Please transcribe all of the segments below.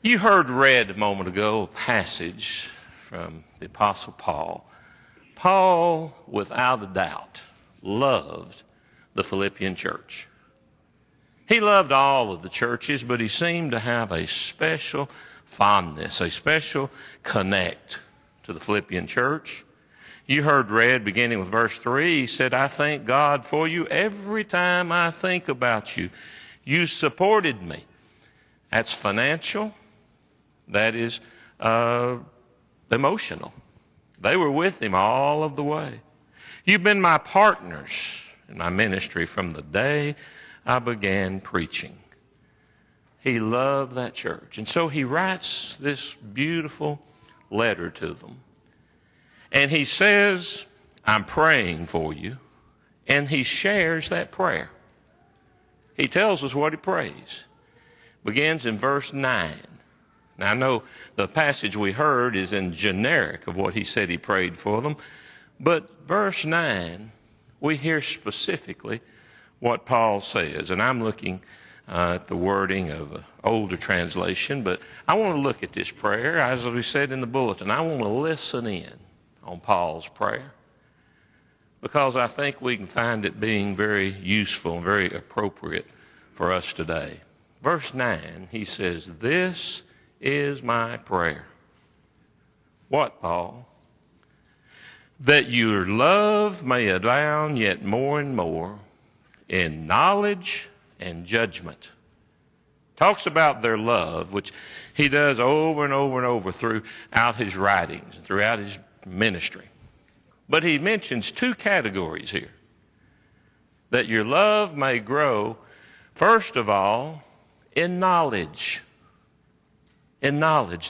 You heard read a moment ago a passage from the Apostle Paul. Paul, without a doubt, loved the Philippian church. He loved all of the churches, but he seemed to have a special fondness, a special connect to the Philippian church. You heard read beginning with verse 3, he said, I thank God for you every time I think about you. You supported me. That's financial. That is emotional. They were with him all of the way. You've been my partners in my ministry from the day I began preaching. He loved that church. And so he writes this beautiful letter to them. And he says, I'm praying for you. And he shares that prayer. He tells us what he prays. Begins in verse 9. Now, I know the passage we heard is in generic of what he said he prayed for them. But verse 9, we hear specifically what Paul says. And I'm looking at the wording of an older translation. But I want to look at this prayer. As we said in the bulletin, I want to listen in on Paul's prayer, because I think we can find it being very useful and very appropriate for us today. Verse 9, he says, this is my prayer. What, Paul? That your love may abound yet more and more in knowledge and judgment. Talks about their love, which he does over and over and over throughout his writings and throughout his ministry. But he mentions two categories here. That your love may grow, first of all, in knowledge. In knowledge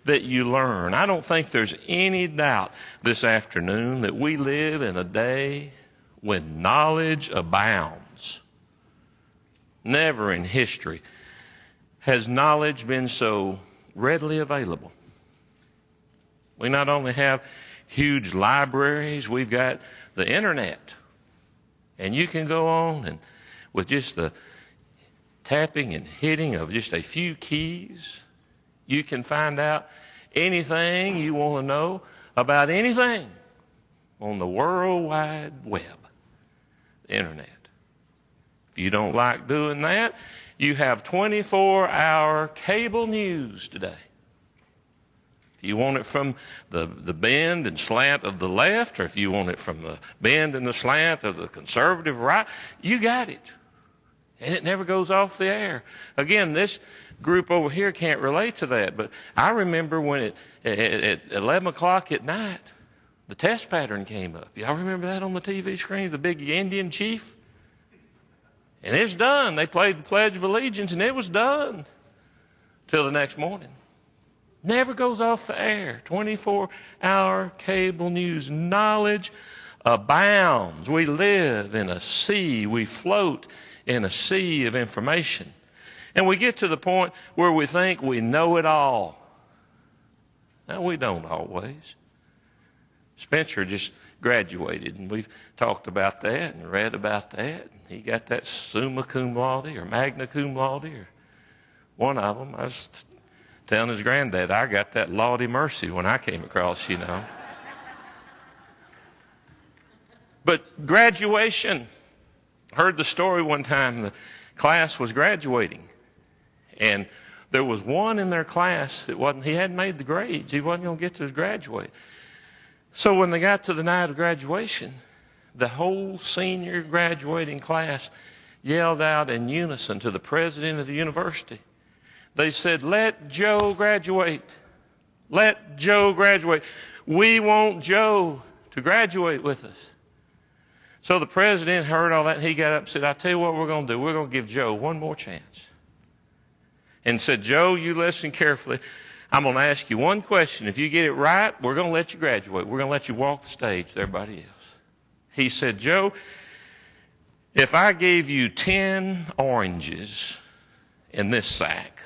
that you learn. I don't think there's any doubt this afternoon that we live in a day when knowledge abounds. Never in history has knowledge been so readily available. We not only have huge libraries, we've got the internet. And you can go on and with just the tapping and hitting of just a few keys, you can find out anything you want to know about anything on the World Wide Web, the internet. If you don't like doing that, you have 24-hour cable news today. If you want it from the bend and slant of the left, or if you want it from the bend and the slant of the conservative right, you got it. And it never goes off the air. Again, this group over here can't relate to that, but I remember when at 11 o'clock at night, the test pattern came up. Y'all remember that on the TV screen, the big Indian chief? And it's done. They played the Pledge of Allegiance, and it was done till the next morning. Never goes off the air. 24-hour cable news. Knowledge abounds. We live in a sea. We float in a sea of information. And we get to the point where we think we know it all. Now, we don't always. Spencer just graduated, and we've talked about that and read about that. He got that summa cum laude or magna cum laude, or one of them. I was telling his granddad, I got that Lordy Mercy when I came across, you know. But graduation, heard the story one time, the class was graduating. And there was one in their class that he hadn't made the grades. He wasn't going to get to graduate. So when they got to the night of graduation, the whole senior graduating class yelled out in unison to the president of the university. They said, let Joe graduate. Let Joe graduate. We want Joe to graduate with us. So the president heard all that, and he got up and said, I'll tell you what we're going to do. We're going to give Joe one more chance. And said, Joe, you listen carefully. I'm going to ask you one question. If you get it right, we're going to let you graduate. We're going to let you walk the stage with everybody else. He said, Joe, if I gave you 10 oranges in this sack,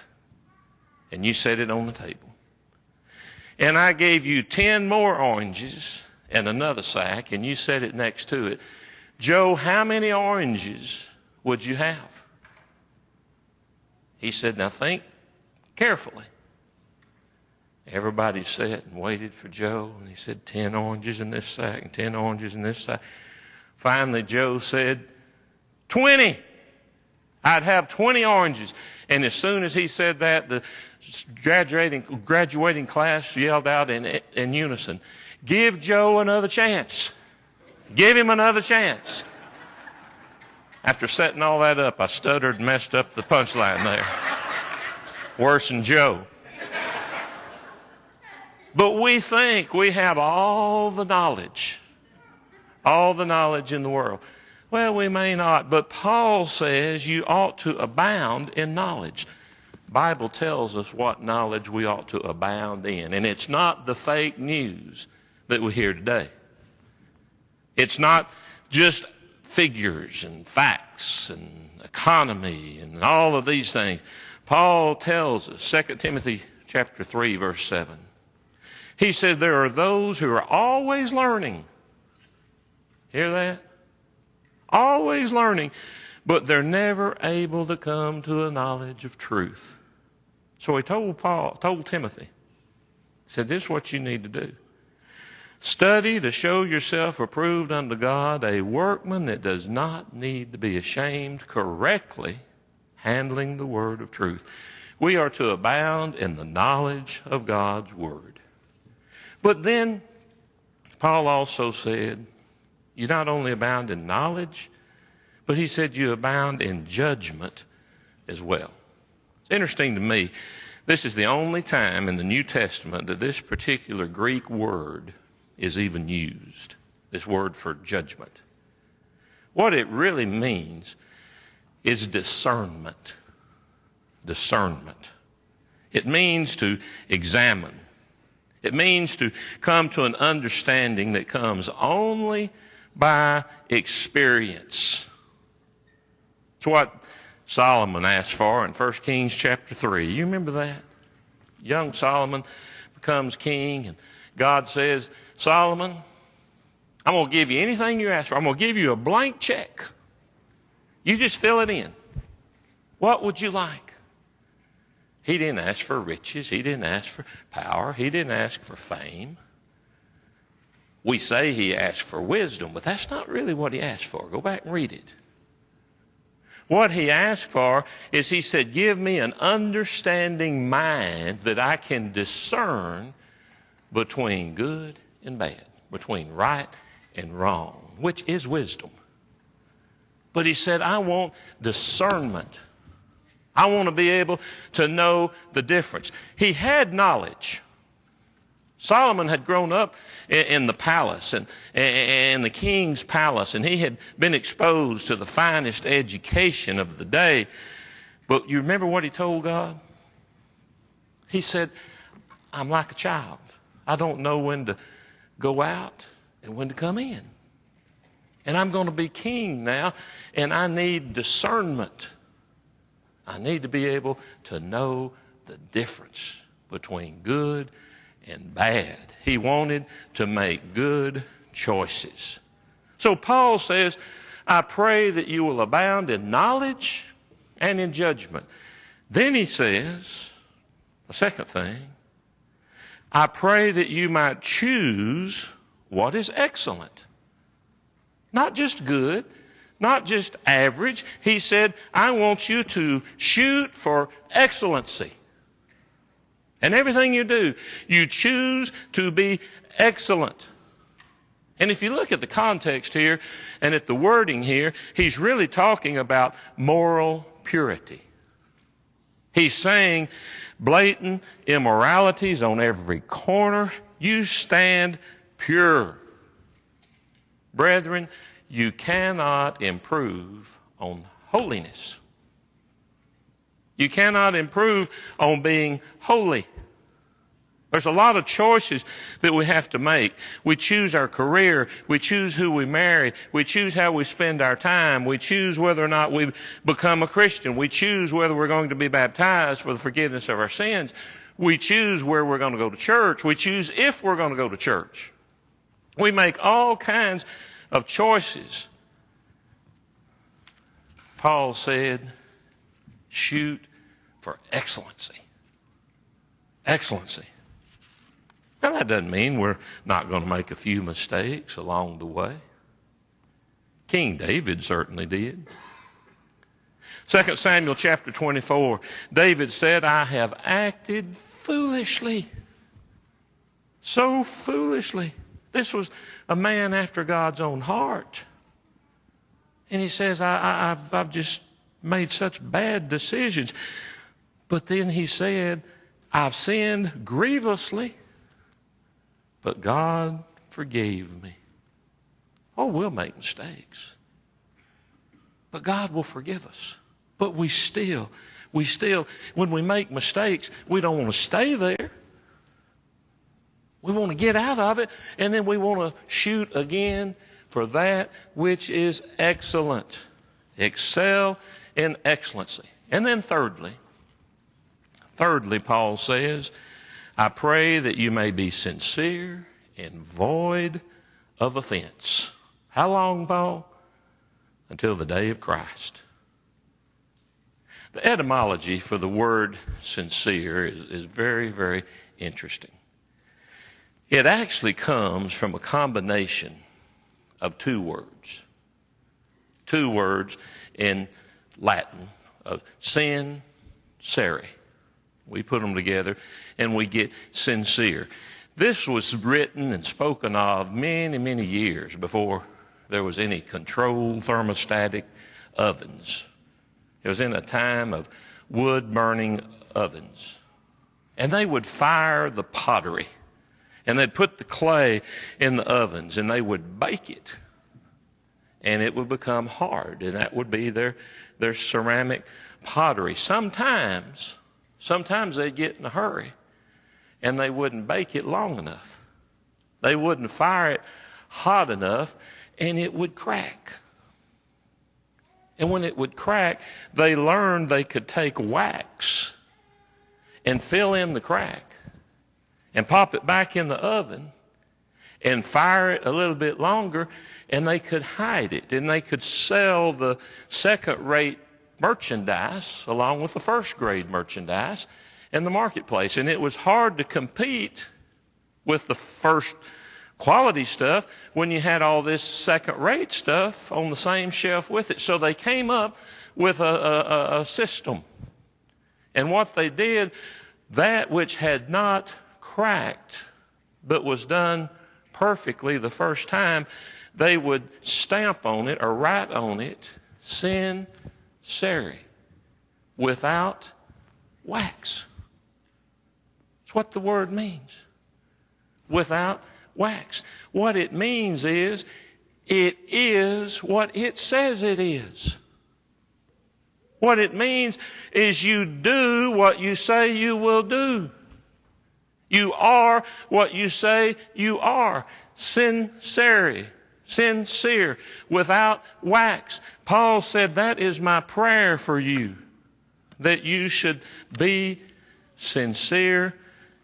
and you set it on the table, and I gave you 10 more oranges in another sack, and you set it next to it, Joe, how many oranges would you have? He said, now think carefully. Everybody sat and waited for Joe, and he said, 10 oranges in this sack and 10 oranges in this sack. Finally, Joe said, 20. I'd have 20 oranges. And as soon as he said that, the graduating class yelled out in unison, give Joe another chance. Give him another chance. After setting all that up, I stuttered and messed up the punchline there. Worse than Joe. But we think we have all the knowledge in the world. Well, we may not, but Paul says you ought to abound in knowledge. The Bible tells us what knowledge we ought to abound in, and it's not the fake news that we hear today. It's not just figures and facts and economy and all of these things. Paul tells us, 2 Timothy chapter 3, verse 7. He says there are those who are always learning. Hear that? Always learning, but they're never able to come to a knowledge of truth. So he told Timothy, said, this is what you need to do. Study to show yourself approved unto God, a workman that does not need to be ashamed, correctly handling the word of truth. We are to abound in the knowledge of God's word. But then Paul also said, you not only abound in knowledge, but he said you abound in judgment as well. It's interesting to me, this is the only time in the New Testament that this particular Greek word is even used, this word for judgment. What it really means is discernment. Discernment. It means to examine. It means to come to an understanding that comes only by experience. It's what Solomon asked for in 1 Kings chapter 3. You remember that? Young Solomon becomes king, and God says, Solomon, I'm going to give you anything you ask for. I'm going to give you a blank check. You just fill it in. What would you like? He didn't ask for riches. He didn't ask for power. He didn't ask for fame. We say he asked for wisdom, but that's not really what he asked for. Go back and read it. What he asked for is he said, give me an understanding mind that I can discern between good and bad, between right and wrong, which is wisdom. But he said, I want discernment. I want to be able to know the difference. He had knowledge. Solomon had grown up in the palace and the king's palace, and he had been exposed to the finest education of the day. But you remember what he told God? He said, I'm like a child. I don't know when to go out and when to come in. And I'm going to be king now, and I need discernment. I need to be able to know the difference between good and bad. He wanted to make good choices. So Paul says, I pray that you will abound in knowledge and in judgment. Then he says, a second thing, I pray that you might choose what is excellent. Not just good, not just average. He said, I want you to shoot for excellency. And everything you do, you choose to be excellent. And if you look at the context here and at the wording here, he's really talking about moral purity. He's saying blatant immoralities on every corner. You stand pure. Brethren, you cannot improve on holiness. You cannot improve on being holy. There's a lot of choices that we have to make. We choose our career. We choose who we marry. We choose how we spend our time. We choose whether or not we become a Christian. We choose whether we're going to be baptized for the forgiveness of our sins. We choose where we're going to go to church. We choose if we're going to go to church. We make all kinds of choices. Paul said, shoot for excellency. Excellency. Now, that doesn't mean we're not going to make a few mistakes along the way. King David certainly did. 2 Samuel chapter 24, David said, I have acted foolishly. So foolishly. This was a man after God's own heart. And he says, I've just made such bad decisions. But then he said, I've sinned grievously, but God forgave me. Oh, we'll make mistakes. But God will forgive us. But we still, when we make mistakes, we don't want to stay there. We want to get out of it, and then we want to shoot again for that which is excellent. Excel in excellency. And then thirdly, Paul says, I pray that you may be sincere and void of offense. How long, Paul? Until the day of Christ. The etymology for the word sincere is very, very interesting. It actually comes from a combination of two words. Two words in Latin of sincere. We put them together and we get sincere. This was written and spoken of many, many years before there was any controlled thermostatic ovens. It was in a time of wood-burning ovens. And they would fire the pottery. And they'd put the clay in the ovens and they would bake it. And it would become hard. And that would be their ceramic pottery. Sometimes they'd get in a hurry and they wouldn't bake it long enough. They wouldn't fire it hot enough and it would crack. And when it would crack, they learned they could take wax and fill in the crack and pop it back in the oven and fire it a little bit longer, and they could hide it, and they could sell the second-rate merchandise along with the first-grade merchandise in the marketplace. And it was hard to compete with the first-quality stuff when you had all this second-rate stuff on the same shelf with it. So they came up with a system. And what they did, that which had not cracked but was done perfectly the first time, they would stamp on it or write on it, sincere, without wax. That's what the word means. Without wax. What it means is, it is what it says it is. What it means is you do what you say you will do. You are what you say you are. Sincere, without wax. Paul said, that is my prayer for you, that you should be sincere,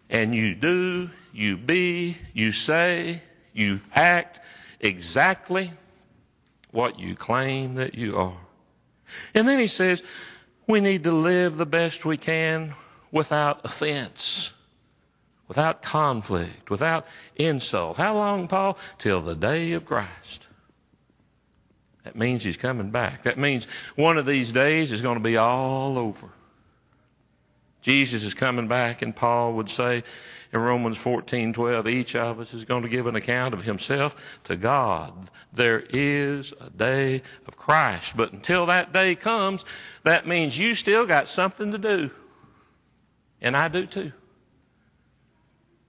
and you do, you be, you say, you act exactly what you claim that you are. And then he says, we need to live the best we can without offense, without conflict, without insult. How long, Paul? Till the day of Christ. That means he's coming back. That means one of these days is going to be all over. Jesus is coming back, and Paul would say in Romans 14:12, each of us is going to give an account of himself to God. There is a day of Christ. But until that day comes, that means you still got something to do. And I do too.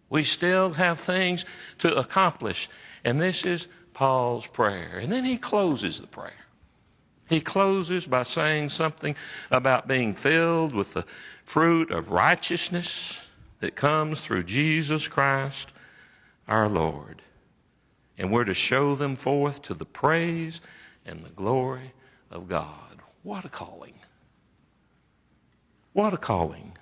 We still have things to accomplish. And this is Paul's prayer. And then he closes the prayer. He closes by saying something about being filled with the fruit of righteousness that comes through Jesus Christ our Lord. And we're to show them forth to the praise and the glory of God. What a calling. What a calling.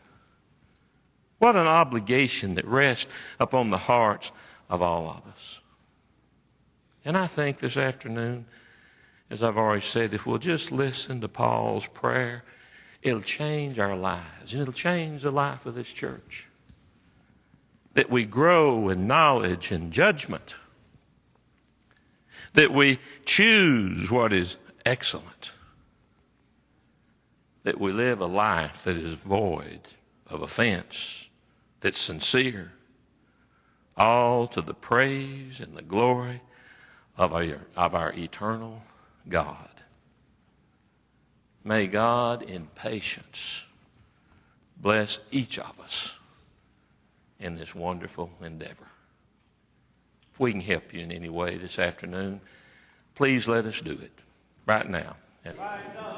What an obligation that rests upon the hearts of all of us. And I think this afternoon, as I've already said, if we'll just listen to Paul's prayer, it'll change our lives, and it'll change the life of this church. that we grow in knowledge and judgment, that we choose what is excellent, that we live a life that is void of offense, that's sincere, all to the praise and the glory of our eternal God. May God in patience bless each of us in this wonderful endeavor. If we can help you in any way this afternoon, please let us do it right now. Rise up.